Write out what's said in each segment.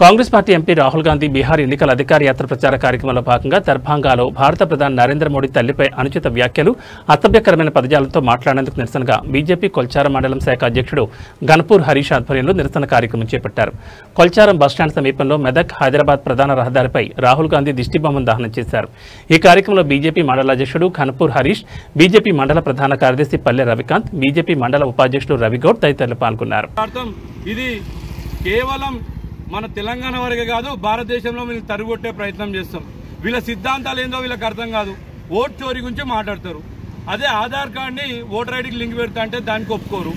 Congress party MP Rahul Gandhi Bihar ఎన్నికల అధికార యాత్ర ప్రచార కార్యక్రమంలో భాగంగా దర్భంగాలో భారత ప్రధాని నరేంద్ర మోడీ తల్లిపై అనుచిత వ్యాఖ్యలు, అసభ్యకరమైన పదజాలంతో మాట్లాడేందుకు నిరసనగా బీజేపీ కొల్చారం మండలం శాఖ అధ్యక్షుడు గన్పూర్ హరీష్ ఆధ్వర్యంలో నిరసన కార్యక్రమం చేపట్టారు. కొల్చారం బస్టాండ్ సమీపంలో మెదక్ హైదరాబాద్ ప్రధాన రహదారిపై రాహుల్ గాంధీ దిష్టిబొమ్మను దహనం చేశారు. ఈ కార్యక్రమంలో బీజేపీ మండల అధ్యక్షుడు గన్పూర్ హరీష్, బీజేపీ మండల ప్రధాన కార్యదర్శి పల్లె రవికాంత్, బీజేపీ మండల ఉపాధ్యక్షుడు రవిగౌడ్ తదితరులు పాల్గొన్నారు. మన తెలంగాణ వరకే కాదు, భారతదేశంలో వీళ్ళు తరుగొట్టే ప్రయత్నం చేస్తాం. వీళ్ళ సిద్ధాంతాలు ఏందో వీళ్ళకి అర్థం కాదు. ఓట్ చోరీ గురించి మాట్లాడతారు. అదే ఆధార్ కార్డుని ఓటర్ ఐడికి లింక్ పెడతా అంటే దానికి ఒప్పుకోరు.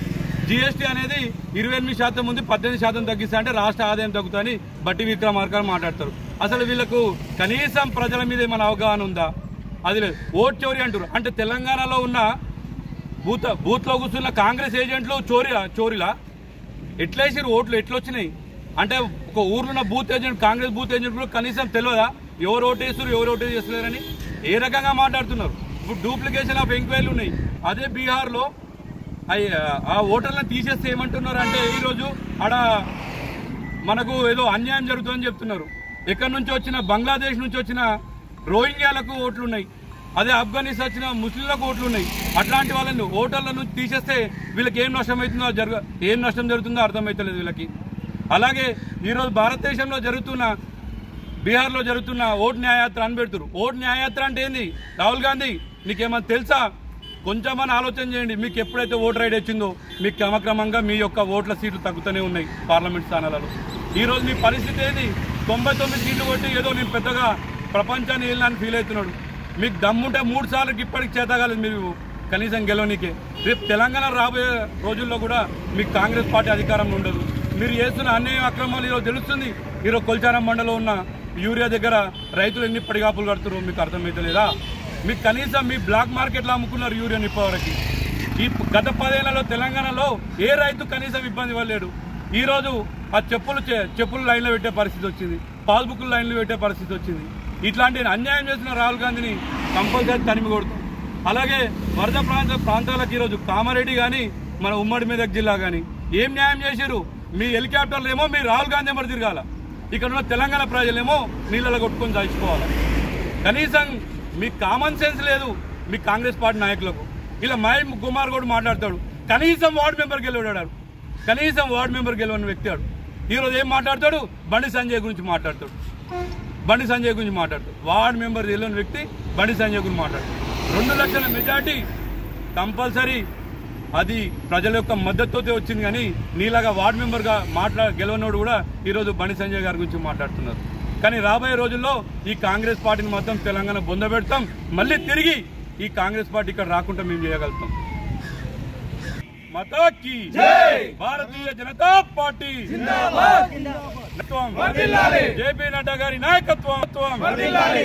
జీఎస్టీ అనేది 28% ఉంది, 18% తగ్గిస్తా అంటే రాష్ట్ర ఆదాయం తగ్గుతుందని బట్టి విక్రమార్క మాట్లాడతారు. అసలు వీళ్ళకు కనీసం ప్రజల మీద ఏమైనా అవగాహన ఉందా? అది లేదు. ఓట్ చోరీ అంటారు. అంటే తెలంగాణలో ఉన్న బూత్లో కూర్చున్న కాంగ్రెస్ ఏజెంట్లు చోరీలా ఎట్లేసారు? ఓట్లు ఎట్లొచ్చినాయి అంటే ఒక ఊర్లో ఉన్న booth agent, Congress booth agent కూడా కనీసం తెలియదా ఎవరు ఓటేస్తారు ఎవరు ఓటే చేస్తున్నారని? ఏ రకంగా మాట్లాడుతున్నారు? ఇప్పుడు డూప్లికేషన్ ఆఫ్ ఎంక్వైరీలు ఉన్నాయి. అదే బీహార్లో ఆ ఓటర్లను తీసేస్తే ఏమంటున్నారు అంటే ఈరోజు ఆడ మనకు ఏదో అన్యాయం జరుగుతుందని చెప్తున్నారు. ఎక్కడి నుంచి వచ్చిన బంగ్లాదేశ్ నుంచి వచ్చిన రోహింగ్యాలకు ఓట్లున్నాయి, అదే ఆఫ్ఘనిస్తాన్ వచ్చిన ముస్లింలకు ఓట్లున్నాయి. అట్లాంటి వాళ్ళని ఓటర్ల నుంచి తీసేస్తే వీళ్ళకి ఏం నష్టం అవుతుందో ఏం నష్టం జరుగుతుందో అర్థమవుతలేదు వీళ్ళకి. అలాగే ఈరోజు భారతదేశంలో జరుగుతున్న బీహార్లో జరుగుతున్న ఓట్ న్యాయయాత్ర అని పెడుతున్నారు. ఓట్ న్యాయయాత్ర అంటే ఏంది? రాహుల్ గాంధీ నీకేమన్నా తెలుసా? కొంచెమని ఆలోచన చేయండి. మీకు ఎప్పుడైతే ఓటర్ ఐడి వచ్చిందో మీకు క్రమక్రమంగా మీ యొక్క ఓట్ల సీట్లు తగ్గుతూనే ఉన్నాయి పార్లమెంట్ స్థానాలలో. ఈరోజు మీ పరిస్థితి ఏంది? 99 సీట్లు కొట్టి ఏదో నేను పెద్దగా ప్రపంచాన్ని వెళ్ళాలని ఫీల్ అవుతున్నాడు. మీకు దమ్ముంటే 3 సార్లకి ఇప్పటికి చేతగాలేదు మీరు కనీసం గెలవనీకే. రేపు తెలంగాణ రాబోయే రోజుల్లో కూడా మీకు కాంగ్రెస్ పార్టీ అధికారంలో ఉండదు. మీరు చేస్తున్న అన్యాయ అక్రమాలు ఈరోజు తెలుస్తుంది. ఈరోజు కొల్చారం మండలంలో ఉన్న యూరియా దగ్గర రైతులు ఎన్ని పడిగాపులు కడుతున్నారు మీకు అర్థమవుతలేదా? మీకు కనీసం మీ బ్లాక్ మార్కెట్లో అమ్ముకున్నారు యూరియాని ఇప్పటివరకు. ఈ గత 10 ఏళ్లలో తెలంగాణలో ఏ రైతు కనీసం ఇబ్బంది పడలేడు. ఈరోజు ఆ చెప్పులు లైన్లో పెట్టే పరిస్థితి వచ్చింది, పాస్బుక్లు లైన్లో పెట్టే పరిస్థితి వచ్చింది. ఇట్లాంటి అన్యాయం చేసిన రాహుల్ గాంధీని కంపల్సరీ తరిమి కొడుతాం. అలాగే వరద ప్రాంతాలకు ఈరోజు కామారెడ్డి కానీ మన ఉమ్మడి మెదక్ జిల్లా కానీ ఏం న్యాయం చేశారు? మీ హెలికాప్టర్లు ఏమో మీ రాహుల్ గాంధీ మరి తిరగాల, ఇక్కడ ఉన్న తెలంగాణ ప్రజలేమో నీళ్ళలో కొట్టుకొని దాచుకోవాలి. కనీసం మీకు కామన్ సెన్స్ లేదు మీ కాంగ్రెస్ పార్టీ నాయకులకు. ఇలా మహేష్ కుమార్ కూడా మాట్లాడతాడు, కనీసం వార్డు మెంబర్ గెలవడాడు, కనీసం వార్డు మెంబర్ గెలవని వ్యక్తి ఆడు. ఈరోజు ఏం మాట్లాడతాడు? బండి సంజయ్ గురించి మాట్లాడతాడు. వార్డు మెంబర్ గెలవని వ్యక్తి బండి సంజయ్ గురించి మాట్లాడతాడు. 2 లక్షల మెజార్టీ కంపల్సరీ అది ప్రజల యొక్క మద్దతుతో వచ్చింది. కానీ నీలాగా వార్డు మెంబర్గా గెలవనోడు కూడా ఈరోజు బండి సంజయ్ గారి గురించి మాట్లాడుతున్నారు. కానీ రాబోయే రోజుల్లో ఈ కాంగ్రెస్ పార్టీని మొత్తం తెలంగాణ బొందబెడతాం. మళ్ళీ తిరిగి ఈ కాంగ్రెస్ పార్టీ ఇక్కడ రాకుండా మేము చేయగలుగుతాం. మతాకి భారతీయ జనతా పార్టీ జేపీ నడ్డా గారి నాయకత్వం.